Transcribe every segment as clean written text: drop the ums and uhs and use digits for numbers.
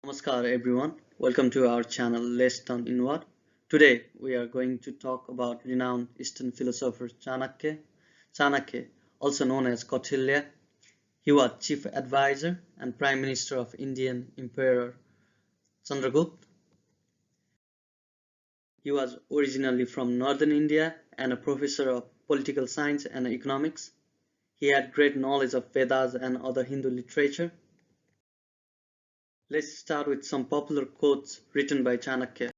Namaskar everyone, welcome to our channel Let's Turn Inward. Today we are going to talk about renowned Eastern philosopher Chanakya. Chanakya, also known as Kautilya, he was chief advisor and prime minister of Indian Emperor Chandragupta. He was originally from northern India and a professor of political science and economics. He had great knowledge of Vedas and other Hindu literature. Let's start with some popular quotes written by Chanakya.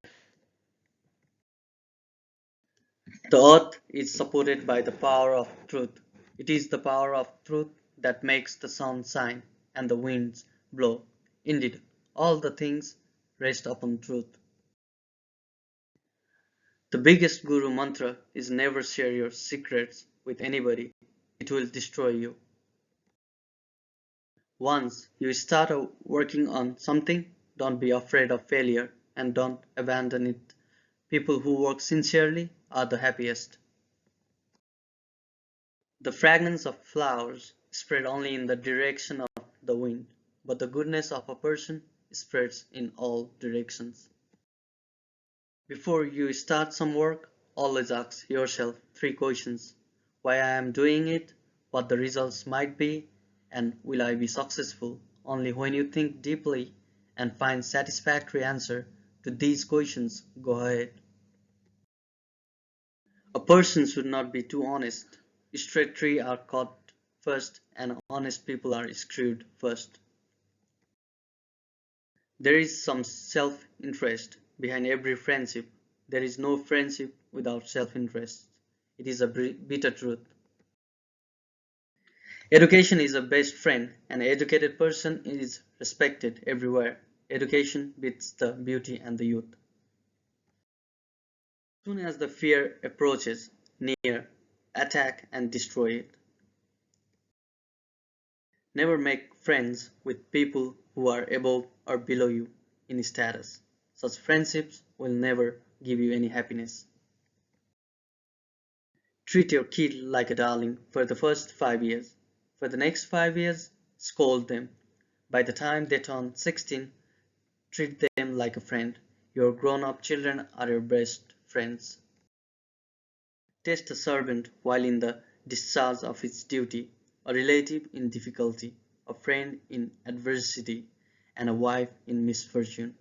The earth is supported by the power of truth. It is the power of truth that makes the sun shine and the winds blow. Indeed, all the things rest upon truth. The biggest guru mantra is never share your secrets with anybody. It will destroy you. Once you start working on something, don't be afraid of failure and don't abandon it. People who work sincerely are the happiest. The fragrance of flowers spread only in the direction of the wind, but the goodness of a person spreads in all directions. Before you start some work, always ask yourself three questions: why I am doing it, what the results might be, and will I be successful? Only when you think deeply and find satisfactory answer to these questions, go ahead. A person should not be too honest. Straight trees are cut first and honest people are screwed first. There is some self-interest behind every friendship. There is no friendship without self-interest. It is a bitter truth. Education is a best friend. An educated person is respected everywhere. Education beats the beauty and the youth. As soon as the fear approaches near, attack and destroy it. Never make friends with people who are above or below you in status. Such friendships will never give you any happiness. Treat your kid like a darling for the first 5 years. For the next 5 years, scold them. By the time they turn 16, treat them like a friend. Your grown-up children are your best friends. Test a servant while in the discharge of his duty, a relative in difficulty, a friend in adversity, and a wife in misfortune.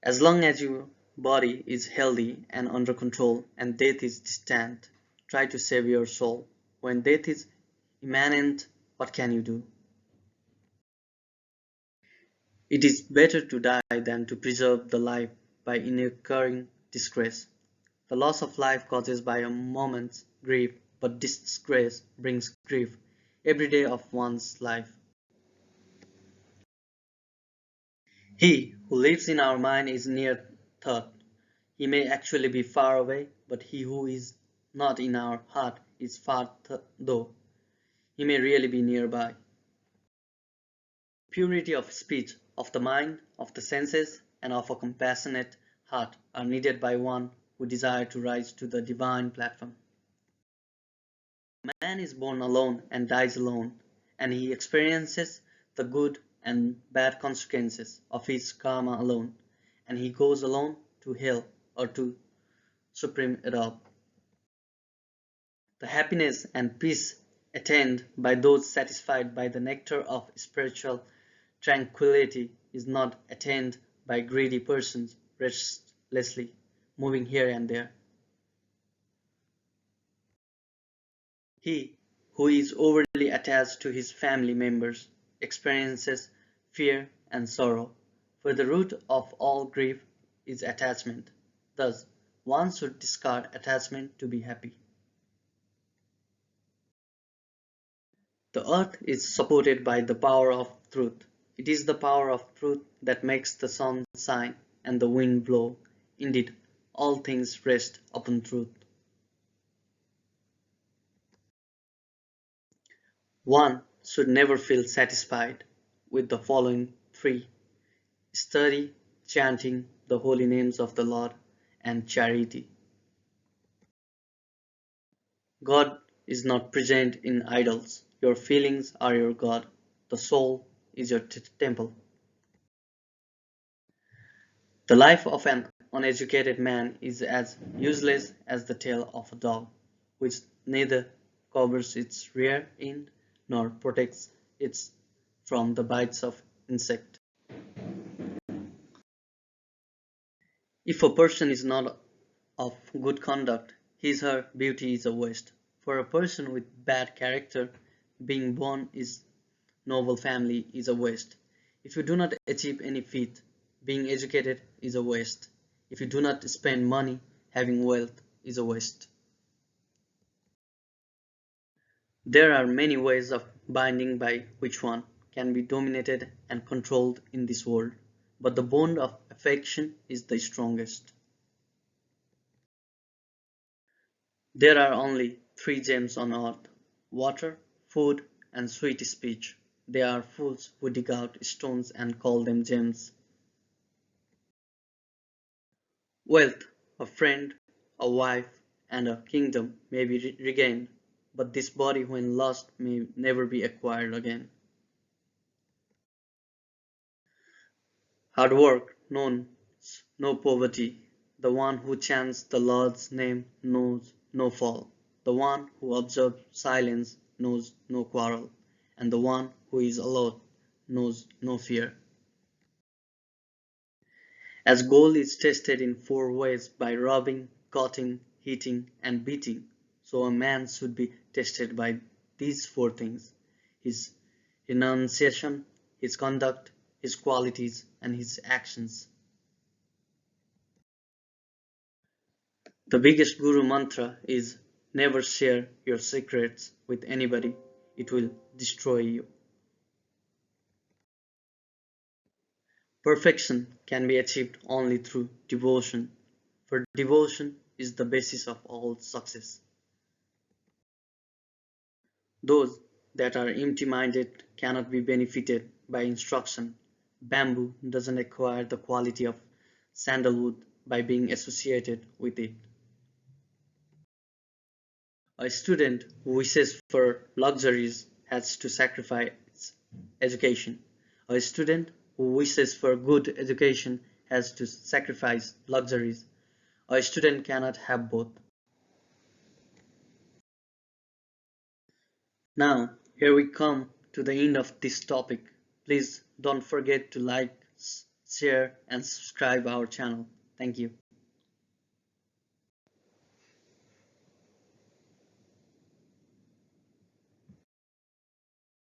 As long as your body is healthy and under control and death is distant, try to save your soul. When death is imminent, what can you do? It is better to die than to preserve the life by incurring disgrace. The loss of life causes by a moment's grief, but disgrace brings grief every day of one's life. He who lives in our mind is near thought. He may actually be far away, but he who is not in our heart is far though. He may really be nearby. Purity of speech, of the mind, of the senses, and of a compassionate heart are needed by one who desires to rise to the divine platform. Man is born alone and dies alone, and he experiences the good and bad consequences of his karma alone, and he goes alone to hell or to supreme Raut. The happiness and peace attained by those satisfied by the nectar of spiritual tranquility is not attained by greedy persons restlessly moving here and there. He who is overly attached to his family members experiences fear and sorrow, for the root of all grief is attachment. Thus, one should discard attachment to be happy. The earth is supported by the power of truth. It is the power of truth that makes the sun shine and the wind blow. Indeed, all things rest upon truth. One should never feel satisfied with the following three: study, chanting the holy names of the Lord, and charity. God is not present in idols. Your feelings are your God. The soul is your temple. The life of an uneducated man is as useless as the tail of a dog, which neither covers its rear end nor protects it from the bites of insects. If a person is not of good conduct, his/her beauty is a waste. For a person with bad character, being born in noble family is a waste. If you do not achieve any feat, being educated is a waste. If you do not spend money, having wealth is a waste. There are many ways of binding by which one can be dominated and controlled in this world, but the bond of affection is the strongest. There are only three gems on earth: water, food, and sweet speech. They are fools who dig out stones and call them gems. Wealth, a friend, a wife, and a kingdom may be regained, but this body when lost may never be acquired again. Hard work knows no poverty. The one who chants the Lord's name knows no fall. The one who observes silence knows no quarrel, and the one who is alone knows no fear. As gold is tested in four ways by rubbing, cutting, heating, and beating, so a man should be tested by these four things: his renunciation, his conduct, his qualities, and his actions. The biggest guru mantra is never share your secrets with anybody, it will destroy you. Perfection can be achieved only through devotion, for devotion is the basis of all success. Those that are empty-minded cannot be benefited by instruction. Bamboo doesn't acquire the quality of sandalwood by being associated with it. A student who wishes for luxuries has to sacrifice education. A student who wishes for good education has to sacrifice luxuries. A student cannot have both. Now, here we come to the end of this topic. Please don't forget to like, share, and subscribe our channel. Thank you.